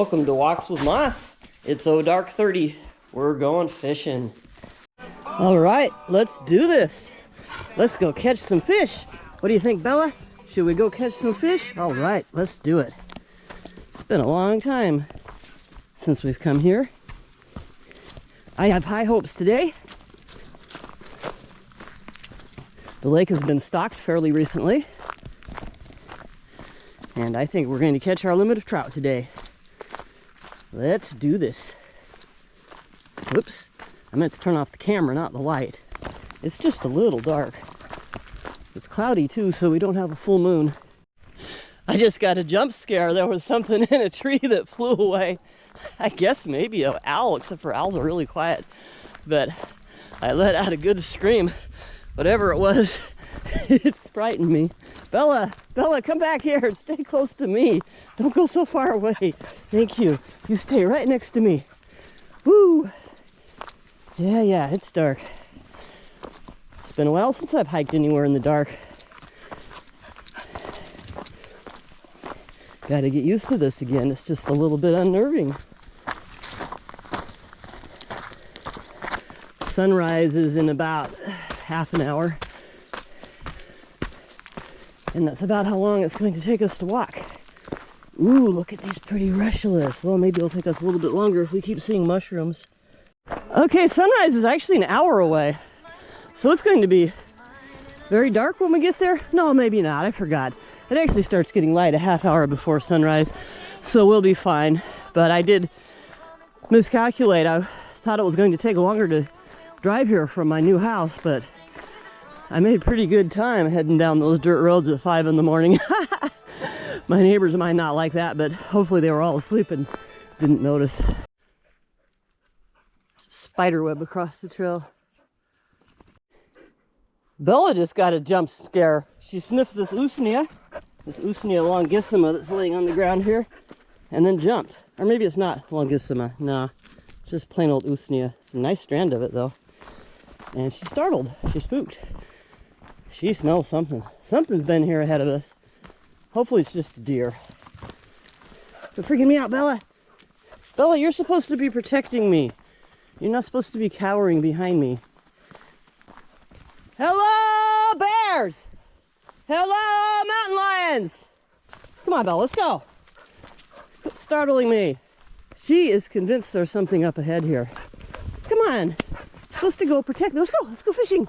Welcome to Walks with Moss. It's dark 30. We're going fishing. All right, let's do this. Let's go catch some fish. What do you think, Bella? Should we go catch some fish? All right, let's do it. It's been a long time since we've come here. I have high hopes today. The lake has been stocked fairly recently, and I think we're going to catch our limit of trout today. Let's do this. Whoops, I meant to turn off the camera, not the light. It's just a little dark. It's cloudy too, so we don't have a full moon. I just got a jump scare. There was something in a tree that flew away. I guess maybe an owl, except for owls are really quiet. But I let out a good scream. Whatever it was, it frightened me. Bella, come back here. Stay close to me. Don't go so far away. Thank you. You stay right next to me. Woo! Yeah, it's dark. It's been a while since I've hiked anywhere in the dark. Gotta get used to this again. It's just a little bit unnerving. Sunrise is in about half an hour. And that's about how long it's going to take us to walk. Ooh, look at these pretty russulas. Well, maybe it'll take us a little bit longer if we keep seeing mushrooms. Okay, sunrise is actually an hour away. So it's going to be very dark when we get there. No, maybe not. I forgot. It actually starts getting light a half hour before sunrise. So we'll be fine. But I did miscalculate. I thought it was going to take longer to drive here from my new house, but I made pretty good time heading down those dirt roads at 5 in the morning. My neighbors might not like that, but hopefully they were all asleep and didn't notice. Spider web across the trail. Bella just got a jump scare. She sniffed this Usnea longissima that's laying on the ground here, and then jumped. Or maybe it's not longissima. No, just plain old Usnea. It's a nice strand of it though. And she's startled. She's spooked. She smells something. Something's been here ahead of us. Hopefully it's just a deer. You're freaking me out, Bella. Bella, you're supposed to be protecting me. You're not supposed to be cowering behind me. Hello, bears! Hello, mountain lions! Come on, Bella, let's go. Quit startling me. She is convinced there's something up ahead here. Come on. You're supposed to go protect me. Let's go fishing.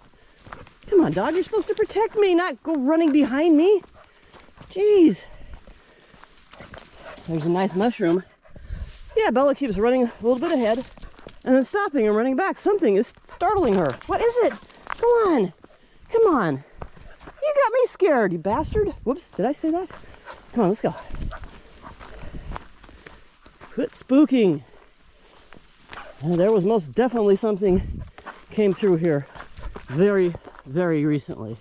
Come on, dog, you're supposed to protect me, not go running behind me. Jeez. There's a nice mushroom. Yeah, Bella keeps running a little bit ahead and then stopping and running back. Something is startling her. What is it? Come on. Come on. You got me scared, you bastard. Whoops, did I say that? Come on, let's go. Quit spooking. There was most definitely something came through here very, very recently.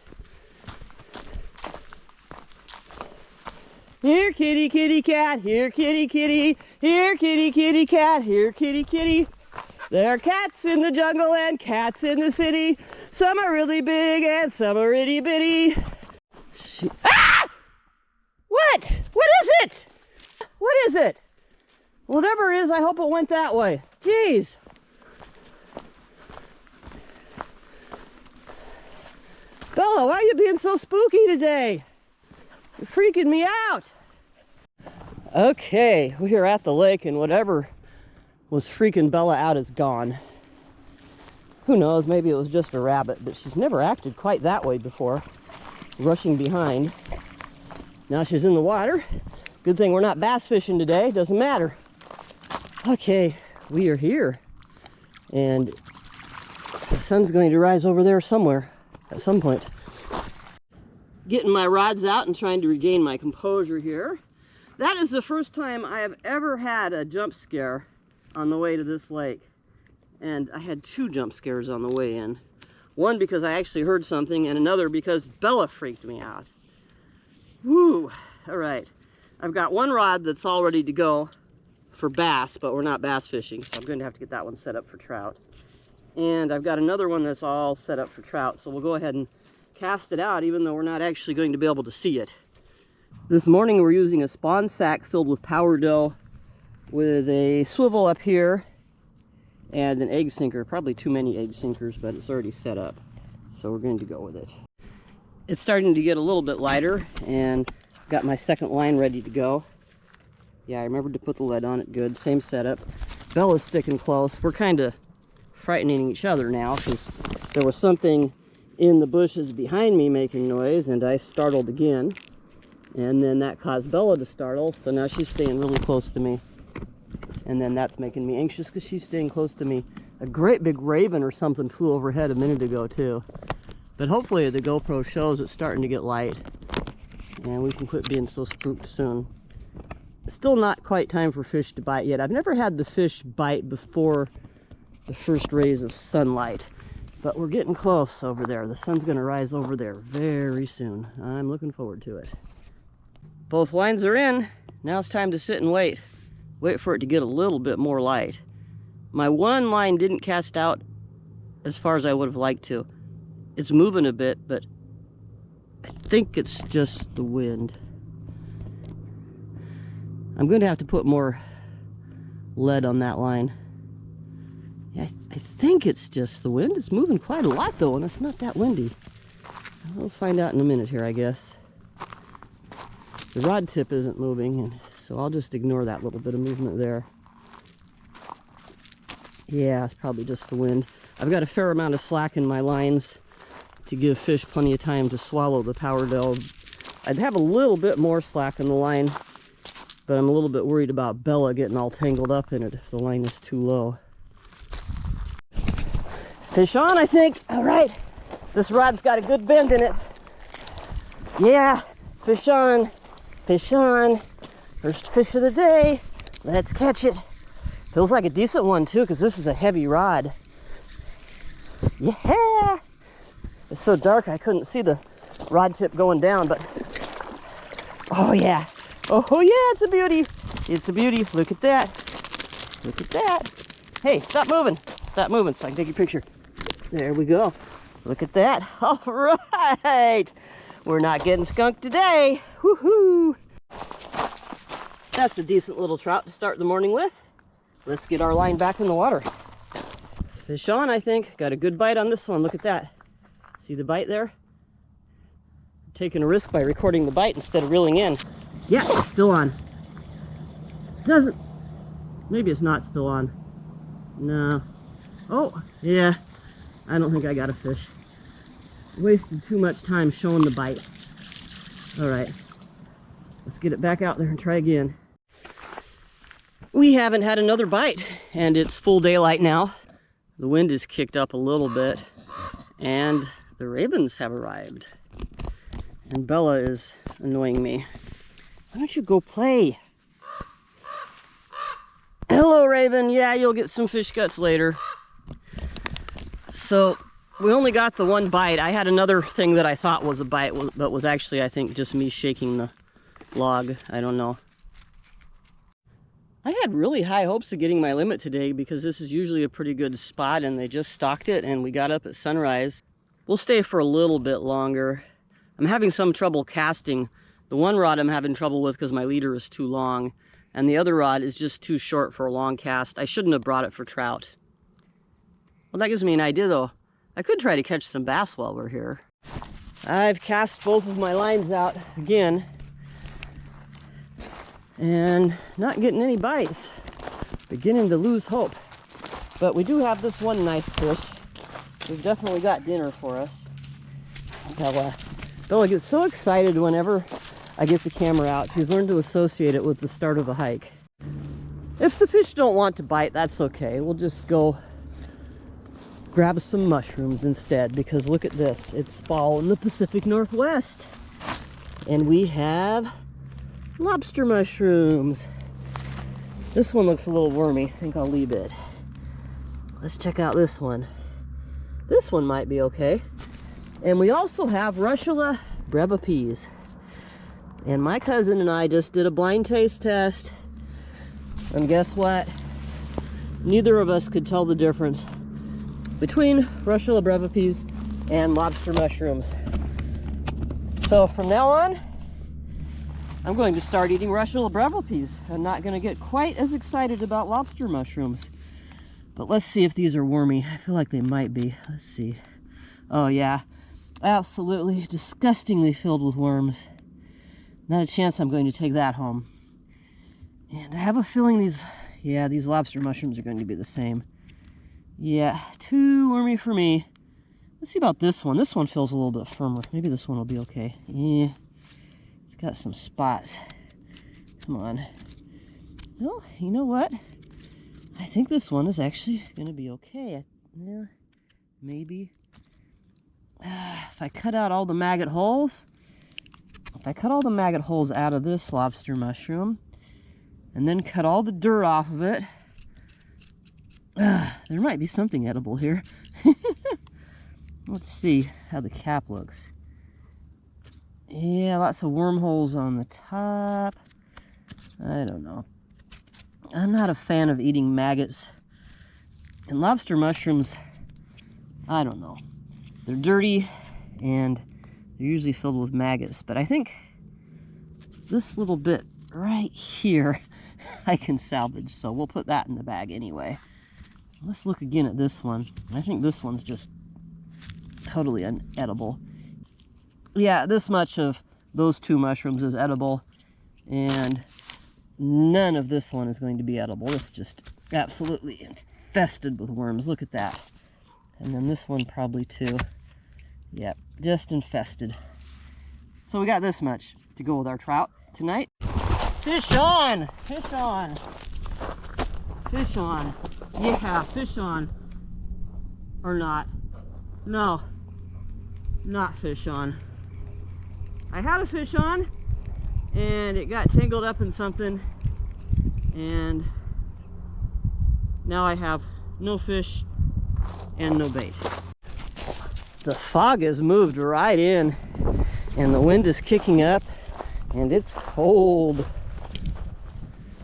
Here, kitty, kitty, cat. Here, kitty, kitty. Here, kitty, kitty, cat. Here, kitty, kitty. There are cats in the jungle and cats in the city. Some are really big and some are itty bitty. Ah! What? What is it? What is it? Whatever it is, I hope it went that way. Jeez. Bella, why are you being so spooky today? You're freaking me out. Okay, we are at the lake and whatever was freaking Bella out is gone. Who knows, maybe it was just a rabbit, but she's never acted quite that way before. Rushing behind. Now she's in the water. Good thing we're not bass fishing today, doesn't matter. Okay, we are here. And the sun's going to rise over there somewhere at some point. Getting my rods out and trying to regain my composure here. That is the first time I have ever had a jump scare on the way to this lake. And I had 2 jump scares on the way in. One because I actually heard something, and another because Bella freaked me out. Woo! All right. I've got one rod that's all ready to go for bass, but we're not bass fishing, so I'm going to have to get that one set up for trout. And I've got another one that's all set up for trout, so we'll go ahead and cast it out, even though we're not actually going to be able to see it. This morning we're using a spawn sack filled with power dough with a swivel up here and an egg sinker. Probably too many egg sinkers, but it's already set up, so we're going to go with it. It's starting to get a little bit lighter, and got my second line ready to go. Yeah, I remembered to put the lead on it. Good. Same setup. Bella's sticking close. We're kind of frightening each other now because there was something in the bushes behind me making noise, and I startled again. And then that caused Bella to startle, so now she's staying really close to me. And then that's making me anxious because she's staying close to me. A great big raven or something flew overhead a minute ago too. But hopefully the GoPro shows it's starting to get light, and we can quit being so spooked soon. Still not quite time for fish to bite yet. I've never had the fish bite before the first rays of sunlight, but we're getting close over there. The sun's going to rise over there very soon. I'm looking forward to it. Both lines are in. Now it's time to sit and wait. Wait for it to get a little bit more light. My one line didn't cast out as far as I would have liked to. It's moving a bit, but I think it's just the wind. I'm going to have to put more lead on that line. Yeah, I think it's just the wind. It's moving quite a lot though, and it's not that windy. We'll find out in a minute here, I guess. The rod tip isn't moving, and so I'll just ignore that little bit of movement there. Yeah, it's probably just the wind. I've got a fair amount of slack in my lines to give fish plenty of time to swallow the power dell. I'd have a little bit more slack in the line, but I'm a little bit worried about Bella getting all tangled up in it if the line is too low. Fish on, I think. All right, this rod's got a good bend in it. Yeah, fish on, fish on. First fish of the day. Let's catch it. Feels like a decent one too, because this is a heavy rod. Yeah! It's so dark I couldn't see the rod tip going down, but oh yeah. Oh yeah, it's a beauty. It's a beauty. Look at that. Look at that. Hey, stop moving. Stop moving so I can take your picture. There we go. Look at that. All right. We're not getting skunked today. Woohoo! That's a decent little trout to start the morning with. Let's get our line back in the water. Fish on, I think. Got a good bite on this one. Look at that. See the bite there? I'm taking a risk by recording the bite instead of reeling in. Yeah, still on. Doesn't. Maybe it's not still on. No. Oh, yeah. I don't think I got a fish. Wasted too much time showing the bite. All right. Let's get it back out there and try again. We haven't had another bite, and it's full daylight now. The wind is kicked up a little bit, and the ravens have arrived. And Bella is annoying me. Why don't you go play? Hello, Raven. Yeah, you'll get some fish guts later. So, we only got the one bite. I had another thing that I thought was a bite, but was actually, I think, just me shaking the log. I don't know. I had really high hopes of getting my limit today because this is usually a pretty good spot, and they just stocked it and we got up at sunrise. We'll stay for a little bit longer. I'm having some trouble casting. The one rod I'm having trouble with because my leader is too long, and the other rod is just too short for a long cast. I shouldn't have brought it for trout. Well, that gives me an idea though. I could try to catch some bass while we're here. I've cast both of my lines out again, and not getting any bites. Beginning to lose hope. But we do have this one nice fish. We've definitely got dinner for us. Bella gets so excited whenever I get the camera out. She's learned to associate it with the start of a hike. If the fish don't want to bite, that's okay. We'll just go grab some mushrooms instead, because look at this. It's fall in the Pacific Northwest. And we have lobster mushrooms. This one looks a little wormy. I think I'll leave it. Let's check out this one. This one might be okay. And we also have Russula brevis. And my cousin and I just did a blind taste test. And guess what? Neither of us could tell the difference between Russula brevis and lobster mushrooms. So from now on, I'm going to start eating Russian Breville peas. I'm not going to get quite as excited about lobster mushrooms. But let's see if these are wormy. I feel like they might be. Let's see. Oh yeah, absolutely disgustingly filled with worms. Not a chance I'm going to take that home. And I have a feeling these lobster mushrooms are going to be the same. Yeah, too wormy for me. Let's see about this one. This one feels a little bit firmer. Maybe this one will be okay. Yeah, it's got some spots. Come on. Well, you know what? I think this one is actually going to be okay. Yeah, maybe. If I cut out all the maggot holes, out of this lobster mushroom, and then cut all the dirt off of it, there might be something edible here. Let's see how the cap looks. Yeah, lots of wormholes on the top. I don't know. I'm not a fan of eating maggots. And lobster mushrooms, I don't know. They're dirty and they're usually filled with maggots. But I think this little bit right here I can salvage. So we'll put that in the bag anyway. Let's look again at this one. I think this one's just totally unedible. Yeah, this much of those two mushrooms is edible. And none of this one is going to be edible. It's just absolutely infested with worms. Look at that. And then this one probably too. Yep, just infested. So we got this much to go with our trout tonight. Fish on! Fish on! Fish on. Yeah, fish on. Or not. No. Not fish on. I had a fish on, and it got tangled up in something, and now I have no fish and no bait. The fog has moved right in, and the wind is kicking up, and it's cold.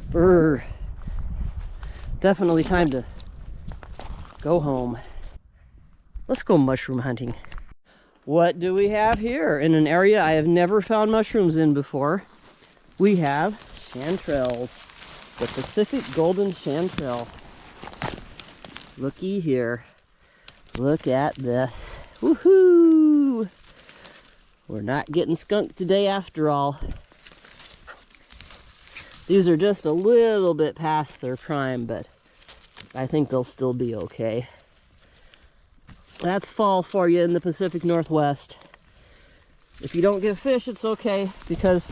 Brr. Definitely time to go home. Let's go mushroom hunting. What do we have here? In an area I have never found mushrooms in before, we have chanterelles. The Pacific golden chanterelle. Looky here. Look at this. Woohoo! We're not getting skunked today after all. These are just a little bit past their prime, but I think they'll still be okay. That's fall for you in the Pacific Northwest. If you don't get fish, it's okay, because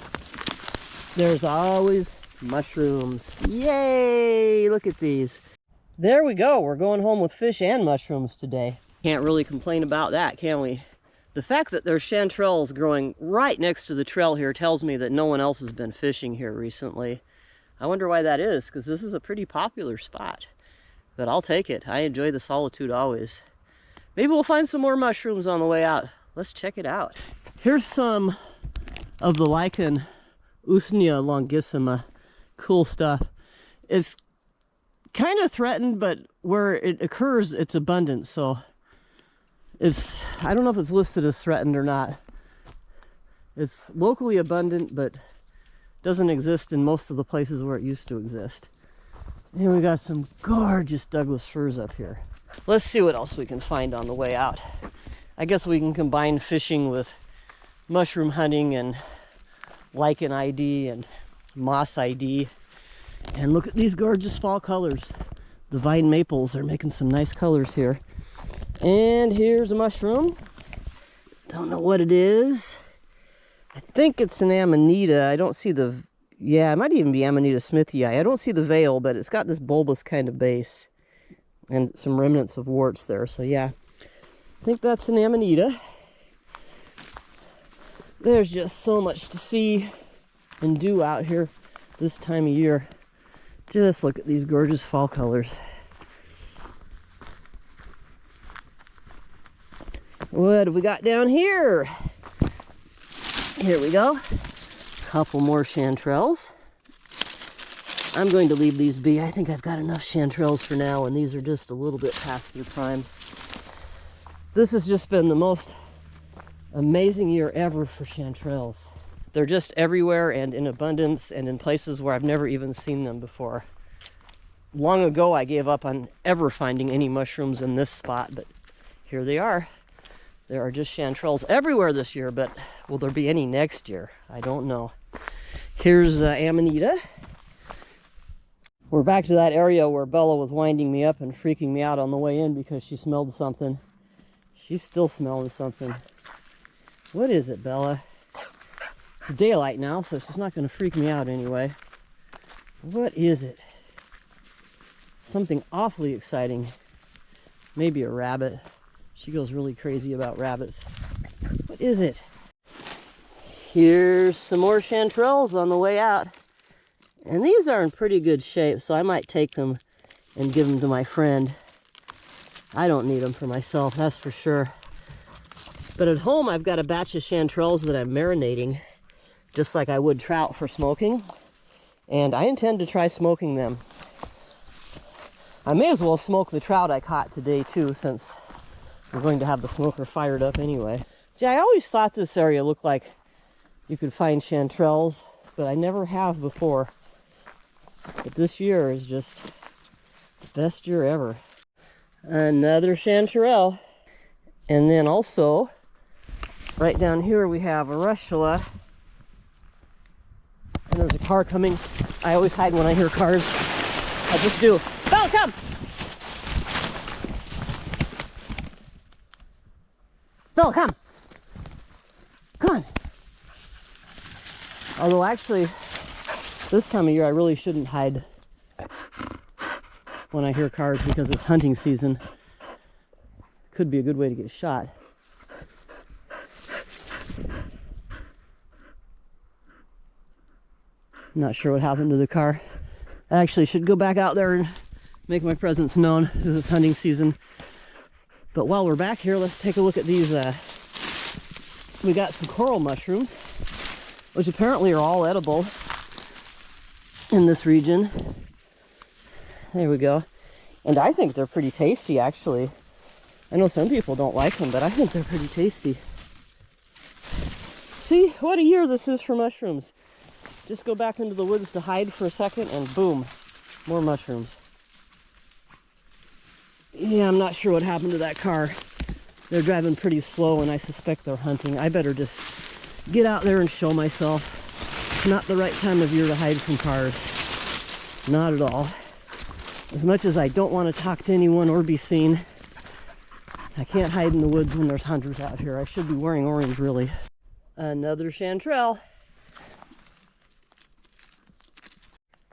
there's always mushrooms. Yay! Look at these. There we go. We're going home with fish and mushrooms today. Can't really complain about that, can we? The fact that there's chanterelles growing right next to the trail here tells me that no one else has been fishing here recently. I wonder why that is, because this is a pretty popular spot. But I'll take it. I enjoy the solitude always. Maybe we'll find some more mushrooms on the way out. Let's check it out. Here's some of the lichen Usnea longissima. Cool stuff. It's kind of threatened, but where it occurs, it's abundant. So I don't know if it's listed as threatened or not. It's locally abundant, but doesn't exist in most of the places where it used to exist. And we got some gorgeous Douglas firs up here. Let's see what else we can find on the way out. I guess we can combine fishing with mushroom hunting and lichen ID and moss ID. And look at these gorgeous fall colors. The vine maples are making some nice colors here. And here's a mushroom. Don't know what it is. I think it's an amanita. I don't see the... Yeah, it might even be Amanita smithii. I don't see the veil, but it's got this bulbous kind of base. And some remnants of warts there. So yeah, I think that's an amanita. There's just so much to see and do out here this time of year. Just look at these gorgeous fall colors. What have we got down here? Here we go. Couple more chanterelles. I'm going to leave these be. I think I've got enough chanterelles for now, and these are just a little bit past their prime. This has just been the most amazing year ever for chanterelles. They're just everywhere and in abundance and in places where I've never even seen them before. Long ago, I gave up on ever finding any mushrooms in this spot, but here they are. There are just chanterelles everywhere this year, but will there be any next year? I don't know. Here's Amanita. We're back to that area where Bella was winding me up and freaking me out on the way in because she smelled something. She's still smelling something. What is it, Bella? It's daylight now, so she's not going to freak me out anyway. What is it? Something awfully exciting. Maybe a rabbit. She goes really crazy about rabbits. What is it? Here's some more chanterelles on the way out. And these are in pretty good shape, so I might take them and give them to my friend. I don't need them for myself, that's for sure. But at home, I've got a batch of chanterelles that I'm marinating, just like I would trout for smoking. And I intend to try smoking them. I may as well smoke the trout I caught today, too, since we're going to have the smoker fired up anyway. See, I always thought this area looked like you could find chanterelles, but I never have before. But this year is just the best year ever. Another chanterelle. And then also, right down here we have a russula. And there's a car coming. I always hide when I hear cars. I just do. Bella, come! Bella, come! Come on! Although actually, this time of year I really shouldn't hide when I hear cars because it's hunting season. Could be a good way to get shot. Not sure what happened to the car. I actually should go back out there and make my presence known because it's hunting season. But while we're back here, let's take a look at these. We got some coral mushrooms, which apparently are all edible in this region. There we go. And I think they're pretty tasty, actually. I know some people don't like them, but I think they're pretty tasty. See, what a year this is for mushrooms. Just go back into the woods to hide for a second and boom, more mushrooms. Yeah, I'm not sure what happened to that car. They're driving pretty slow and I suspect they're hunting. I better just get out there and show myself. It's not the right time of year to hide from cars. Not at all. As much as I don't want to talk to anyone or be seen, I can't hide in the woods when there's hunters out here. I should be wearing orange, really. Another chanterelle.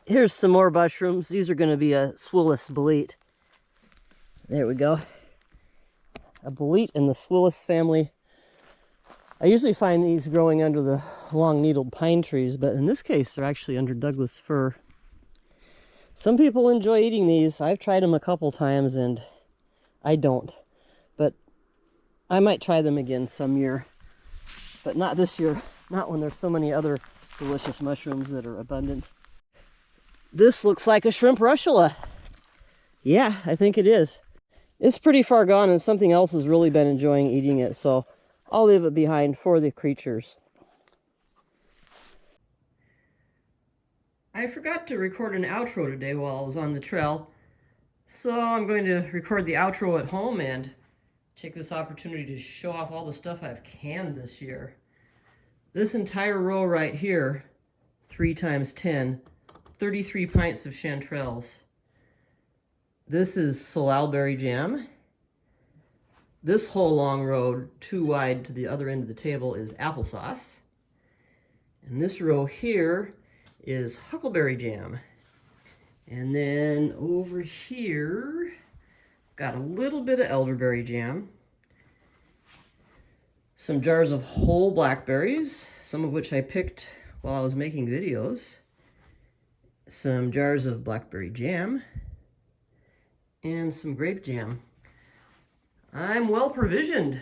Here's some more mushrooms. These are going to be a swillus bolete. There we go. A bolete in the swillus family. I usually find these growing under the long-needled pine trees, but in this case, they're actually under Douglas fir. Some people enjoy eating these. I've tried them a couple times, and I don't. But I might try them again some year. But not this year. Not when there's so many other delicious mushrooms that are abundant. This looks like a shrimp russula. Yeah, I think it is. It's pretty far gone and something else has really been enjoying eating it, so I'll leave it behind for the creatures. I forgot to record an outro today while I was on the trail, so I'm going to record the outro at home and take this opportunity to show off all the stuff I've canned this year. This entire row right here, 3 times 10, 33 pints of chanterelles. This is salal jam. This whole long row, 2 wide to the other end of the table, is applesauce. And this row here is huckleberry jam. And then over here, got a little bit of elderberry jam. Some jars of whole blackberries, some of which I picked while I was making videos. Some jars of blackberry jam. And some grape jam. I'm well provisioned.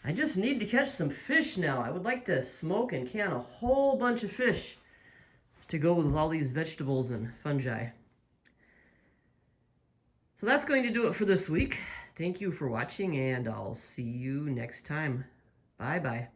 I just need to catch some fish now. I would like to smoke and can a whole bunch of fish to go with all these vegetables and fungi. So that's going to do it for this week. Thank you for watching, and I'll see you next time. Bye-bye.